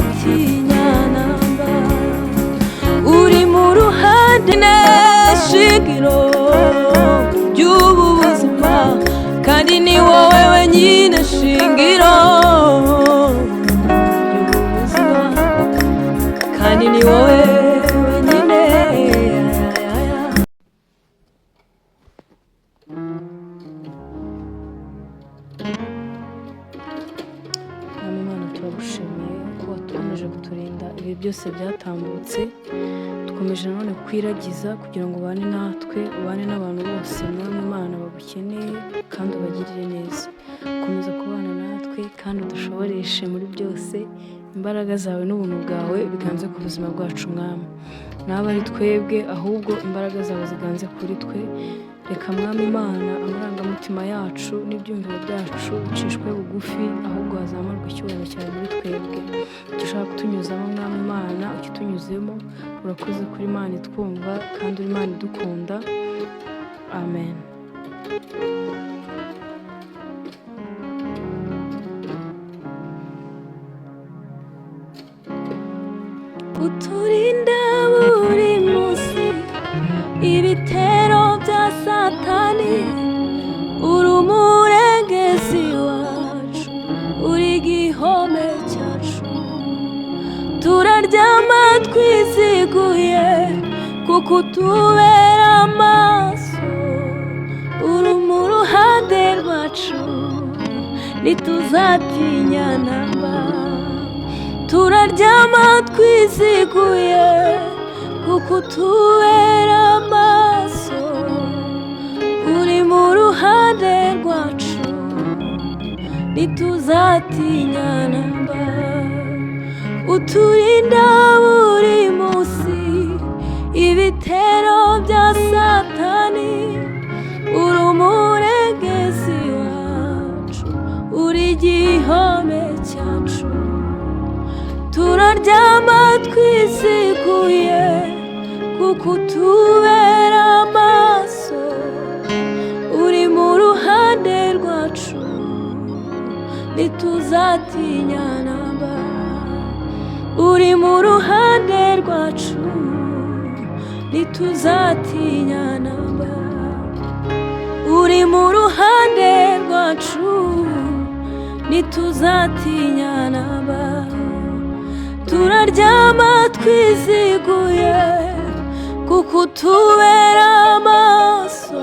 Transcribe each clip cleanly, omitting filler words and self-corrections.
ntituzatinya namba. Uri mu ruhande neshingiro ry'ubu buzima, kandi ni wowe wenyine shingiro ry'ubu buzima, kandi ni wowe wenyine. Mwami Imana, turagushimiye ko watukomeje kuturinda ibi byose byatambutse. Dukomeje nanone kwiragiza kugira ngo ubane natwe, ubane n'abantu bose Mwami Imana bagukeneye kandi ubagirire neza. Komeza kubana natwe kandi udushoboreshe muri byose. Imbaraga zawe n'ubuntu bwawe biganze ku buzima bwacu Mwami. Naba ari twebwe, ahubwo imbaraga zawe ziganze kuri twe. Reka Mwami Imana amarangamutima yacu n'ibyumviro byacu bicishwe bugufi, ahubwo hazamurwa icyubahiro cyawe muri twebwe. Icyo ushaka kutunyuzamo Mwami Imana ukitunyuzemo. Urakoze kuri Imana itwumva kandi uri Imana idukunda. Amen. Uturinda buri munsi ibitero bya Satani, uri umurengezi wacu, uri igihome cyacu. Turaryama twiziguye kuko utubera amaso. Uri mu ruhande rwacu ntituzatinya namba. Turaryama twiziguye kuko utubera amaso. Uri mu ruhande rwacu ntituzatinya namba. Uturinda buri munsi ibitero bya Satani, uri umurengezi wacu, uri igihome cyacu. Turaryama twiziguye kuko utubera amaso. Uri mu ruhande rwacu ntituzatinya namba. Uri mu ruhande rwacu ntituzatinya namba. Uri mu ruhande rwacu ntituzatinya namba. Turaryama twiziguye kuko utubera amaso.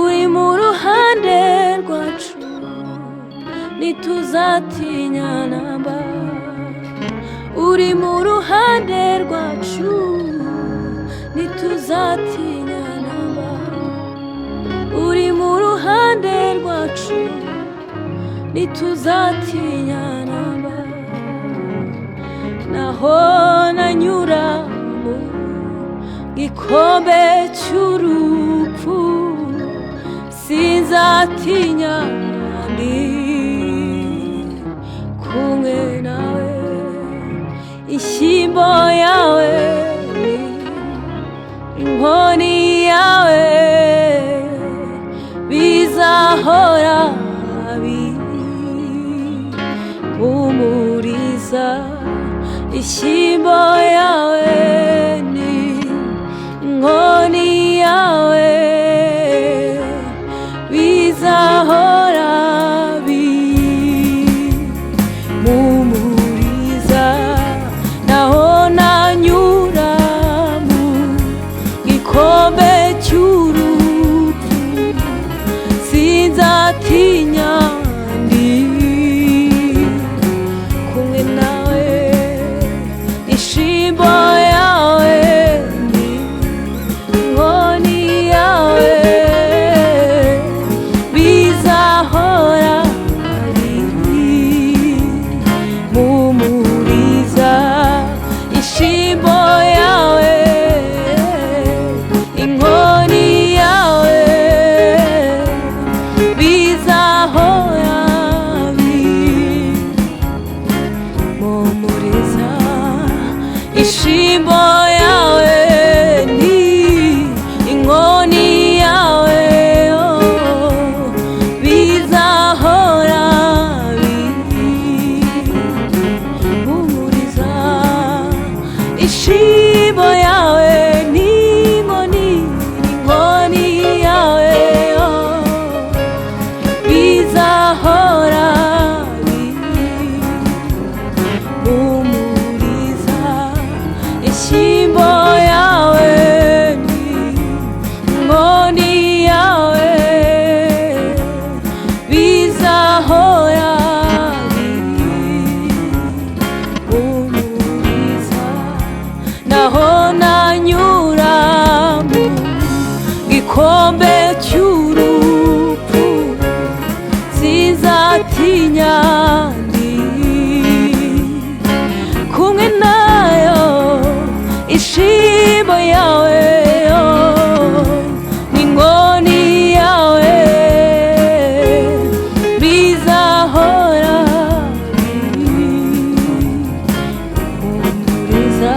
Uri mu ruhande rwacu ntituzatinya namba. Uri mu ruhande rwacu ntituzatinya namba. Uri mu ruhande rwacu ntituzatinya namba. Naho nanyura mu gikombe cy'urupfu, sinzatinya, ndi kumwe nawe. Inshyimbo yawe inkoni yawe bizahora bimpumuriza. Inshyimbo yawe ni inkoni yawe bizahora bimpumuriza. Naho nanyura mu gikombe cy'urupfu, sinzatinya, ndi kumwe nawe. Inshyimbo yawe ni inkoni yawe bizahora bimpumuriza. Inshyimbo yawe inkoni yawe bizahora bimpumuriza. Inshyimbo yawe ni inkoni yawe bizahora bimpumuriza. tuzatinya ndi kumwe nayo ishimo yawe n'inkoni yawe bizahora bimpumuriza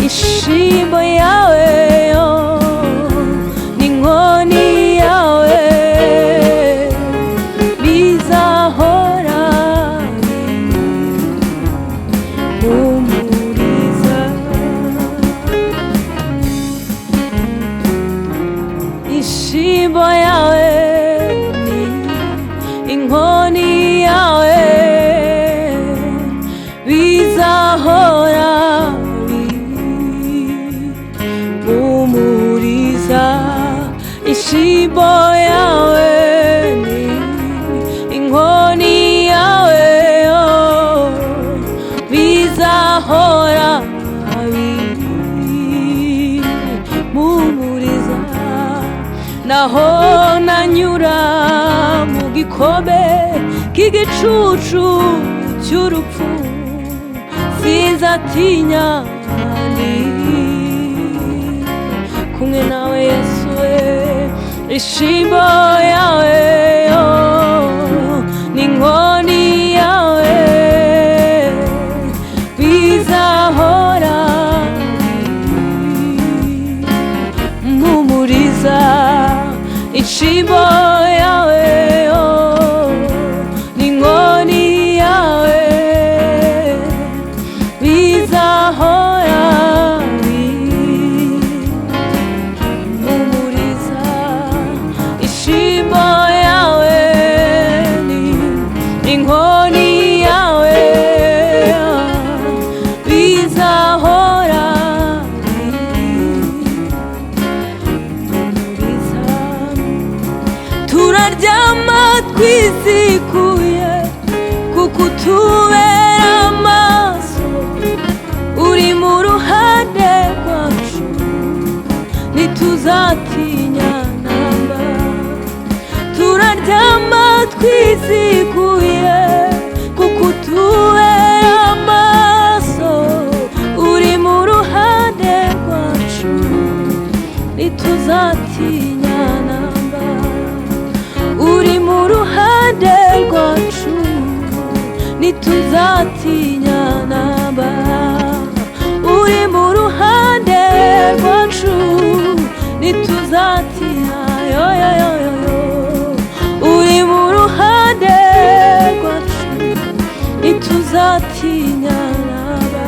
ishimo yawe n'inkoni yawe bizahora bimpumuriza ishimo yawe inkoni yawe bizahora bimpumuriza ishimo yawe inkoni yawe bizahora bimpumuriza naho nanyura mu gikombe k'igicucu cy'urupfu sinzatinya ndi kumwe nawe Yesu we ishimo yawe n'inkoni yawe bizahora bimpumuriza ishimo yawe n'inkoni yawe bizahora bimpumuriza ishimo yawe n'inkoni yawe bizahora bimpumuriza turaryama twisikuye kuko utubera amaso uri mu ruhande rwacu ntituzatinya namba turaryama twisikuye kuko utubera amaso uri mu ruhande rwacu ntituzatinya namba uri mu ruhande rwacu ntituzatinya namba uri mu ruhande rwacu ntituzatinya uri mu ruhande rwacu ntituzatinya namba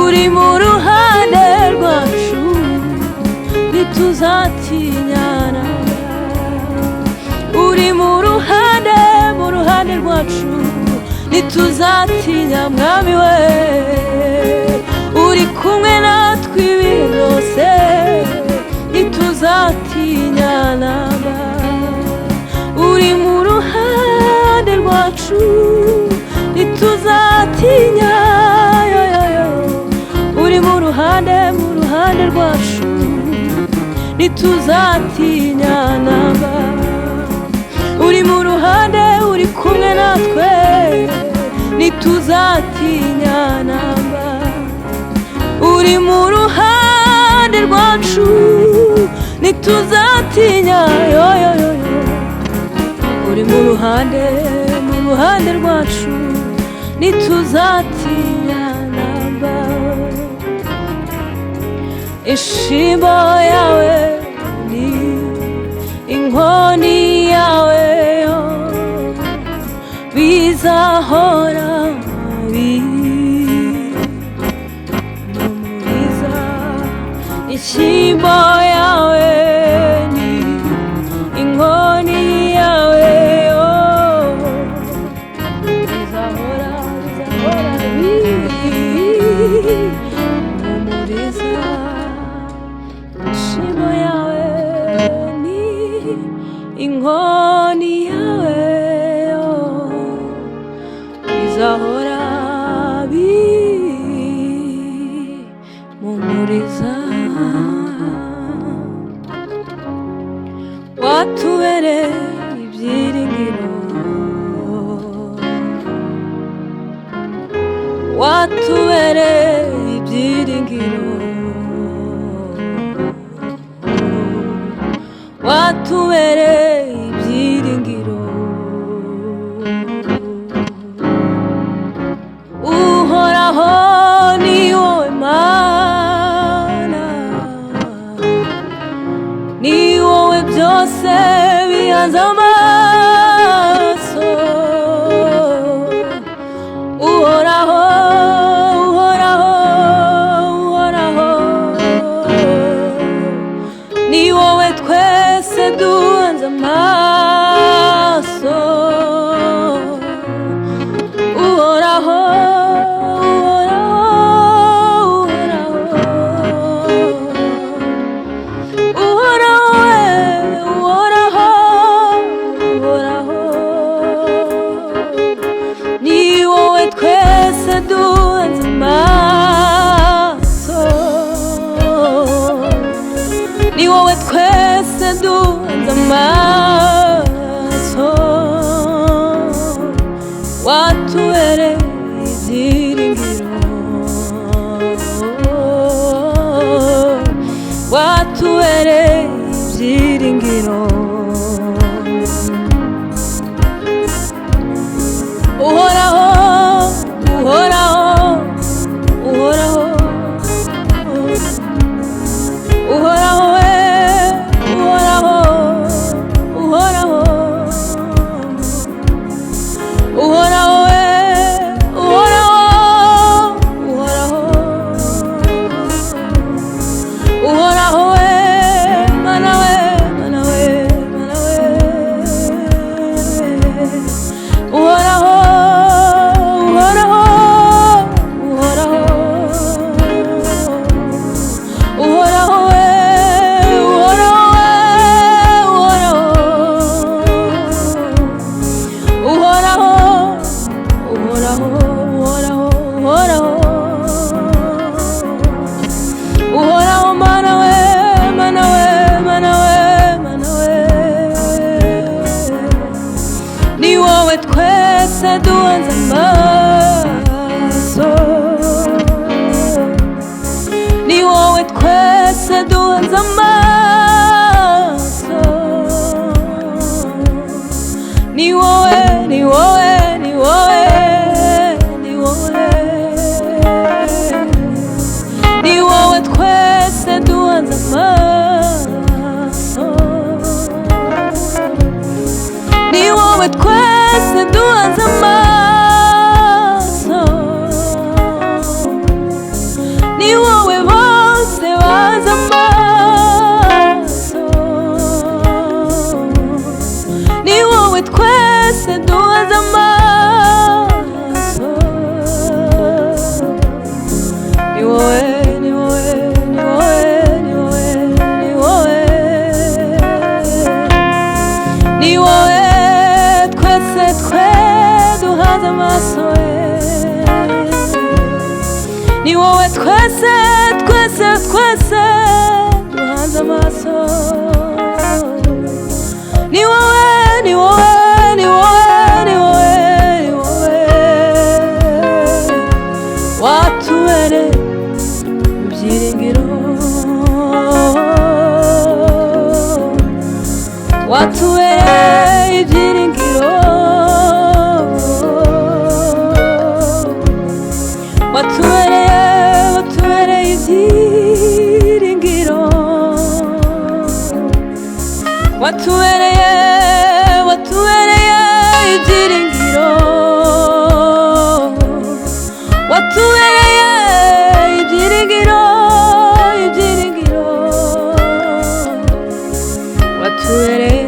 uri mu ruhande rwacu ntituzatinya namba uri mu ruhande rwacu ntituzatinya mwami we uri kumwe natwe ibi byose ntituzatinya namba uri mu ruhande rwacu ntituzatinya uri mu ruhande rwacu ntituzatinya namba uri mu ruhande uri kumwe natwe ntituzatinya namba uri mu ruhande rwacu ntituzatinya uri mu ruhande rwacu ntituzatinya namba ishimo yawe ni inkoni yawe bizahora bimpumuriza ishimo yawe ni inkoni yawe bizahora bimpumuriza ishimo yawe ni inkoni yawe bizahora bimpumuriza watubereye ibyiringiro watubereye ibyiringiro. Uhoraho ni wowe Mana, ni wowe byose bihanze amaso. Uhoraho, Uhoraho, Uhoraho, ni wowe twese duhanze amaso. Uhoraho, duhanze amaso, ni wowe twese duhanze amaso. Watubereye ibyiringiro, watubereye ibyiringiro. Uhoraho, Uhoraho, Uhoraho, Uhoraho we, Uhoraho, Uhoraho, Uhoraho we, Uhoraho, Uhoraho, Uhoraho we, Mana we, Mana we, Mana we, Uhoraho. Twese duhanze amaso, ni wowe twese duhanze amaso. Ni wowe, ni wowe, ni wowe, ni wowe, ni wowe twese duhanze amaso. Ni wowe twese duhanze amaso, ni wowe bose bahanze amaso. Ni wowe twese duhanze amaso. Ni wowe, ni wowe, ni wowe, ni wowe, ni wowe, ni wowe twese twe duhanze amaso. Ni wowe twese, twese, twese duhanze amaso. Ni wowe, ni wowe, ni wowe, ni wowe, ni wowe watubereye ibyiringiro, watubereye ibyiringiro, watubereye, watubereye ibyiringiro, watubereye, watubereye ibyiringiro, watubereye ibyiringiro, ibyiringiro, watubereye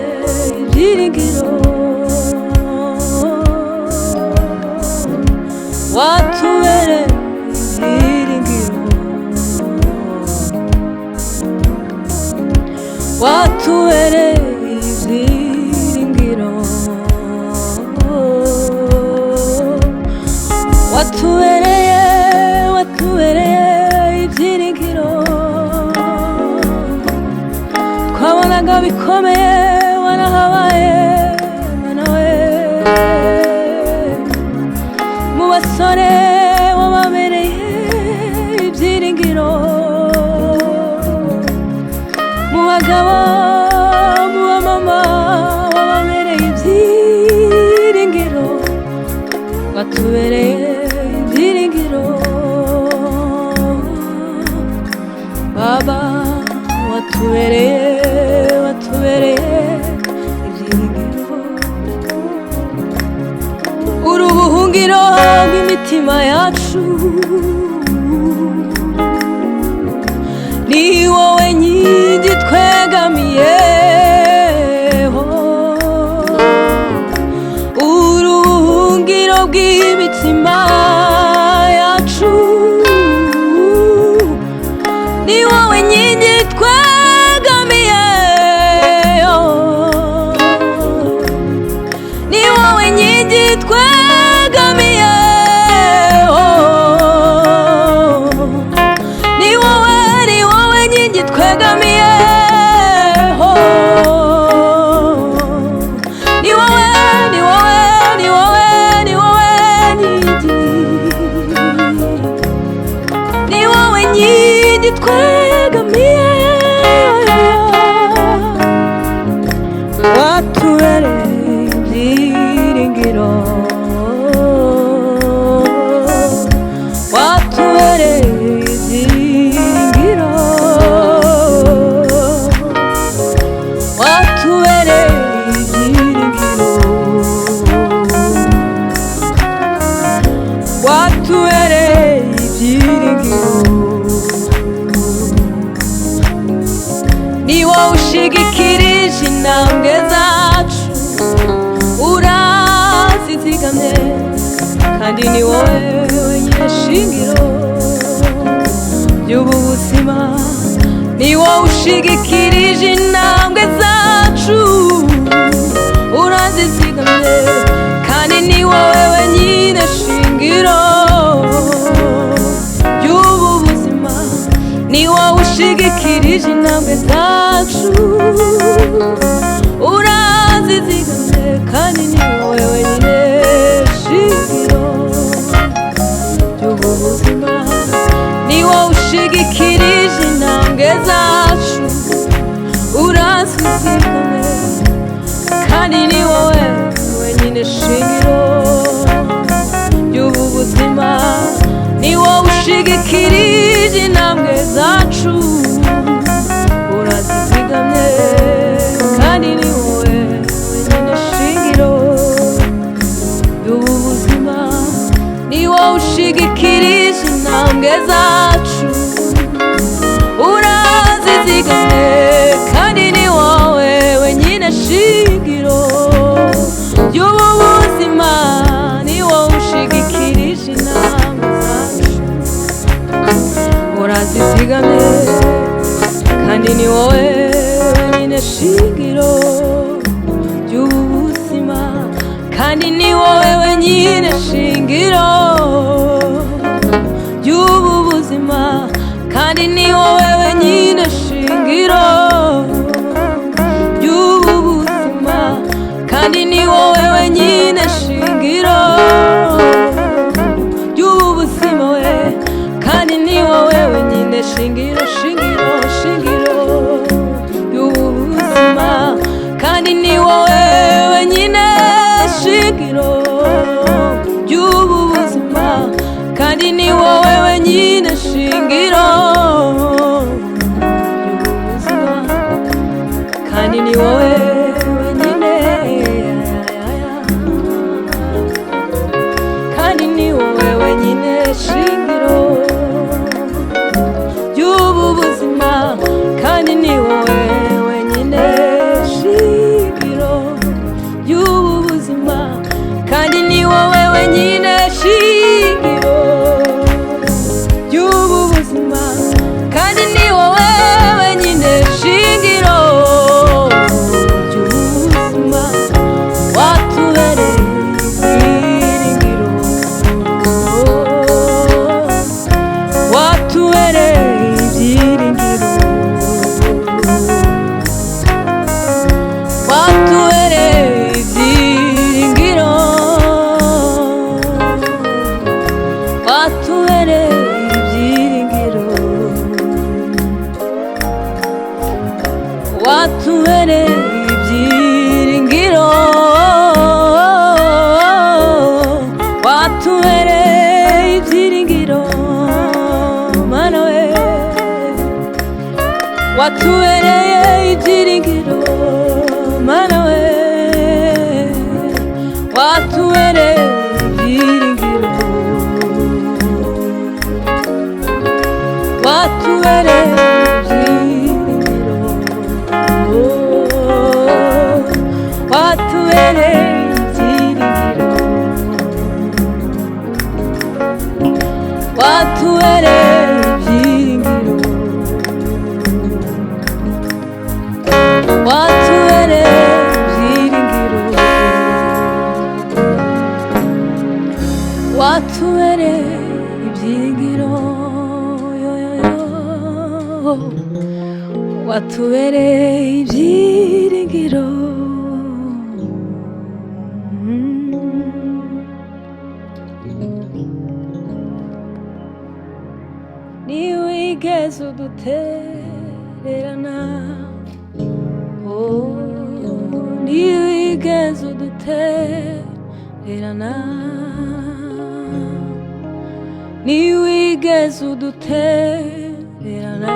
ibyiringiro, watubereye ibyiringiro, watubereye ibyiringiro, watubereye, watubereye ibyiringiro. Twabonaga bikomeye warahabaye, Mana we, mu basore wababereye ibyiringiro, mu bagabo, mu bamama uruhungiro rw'imitima yacu, ni wowe nkingi twegamiyeho, uruhungiro rw'imitima yacu, ni wowe nkingi twegamiyeho, ni wowe nkingi twegamiyeho, ni wowe nkingi twegamiyeho, ni wowe nkingi, ni wowe nkingi twegamiyeho, watubereye ibyiringiro, watubereye ibyiringiro, watubereye ibyiringiro, watubereye ibyiringiro, ni wowe ushigikirije intambwe zacu, urazizigamye, kandi ni wowe wenyine shingiro ry'ubu buzima, ni wowe ushigikirije intambwe zacu, urazizigamye, kandi ni wowe wenyine shingiro ry'ubu buzima, ni wowe ushigikirije intambwe zacu, urazizigamye, kandi ni wowe wenyine shingiro ry'ubu buzima, ni wowe ushigikirije intambwe zacu, urazizigamye, kandi ni wowe wenyine shingiro ry'ubu buzima, ni wowe ushigikirije intambwe zacu, urazizigamye, kandi ni wowe wenyine shingiro ry'ubu buzima, ni wowe ushigikirije intambwe zacu, urazizigamye, kandi ni wowe wenyine shingiro ry'ubu buzima, ni wowe ushigikirije intambwe zacu, urazizigamye, kandi ni wowe wenyine shingiro ry'ubu buzima, kandi ni wowe wenyine shingiro ry'ubu buzima, kandi ni wowe wenyine shingiro ry'ubu buzima, kandi ni wowe wenyine shingiro ry'ubu buzima, we, kandi ni wowe wenyine shingiro, shingiro, shingiro ry'ubu buzima, kandi ni wowe wenyine shingiro ry'ubu buzima, kandi ni wowe wenyine shingiro ry'ubu buzima, kandi ni wowe wenyine, kandi ni wowe wenyine shingiro ry'ubu buzima, kandi ni wowe wenyine shingiro ry'ubu buzima, kandi ni wowe wenyine shingiro ry'ubu buzima, kandi ni wowe wenyine shingiro ry'ubu buzima, watubereye ibyiringiro, watubereye ibyiringiro, watubereye ibyiringiro, watubereye ibyiringiro, watubereye ibyiringiro, watubereye ibyiringiro, mana we, watubereye ibyiringiro, mana we, watubereye ibyiringiro. watubereye ibyiringiro. Ntiwigeze udutererana, ntiwigeze udutererana, ntiwigeze udutererana.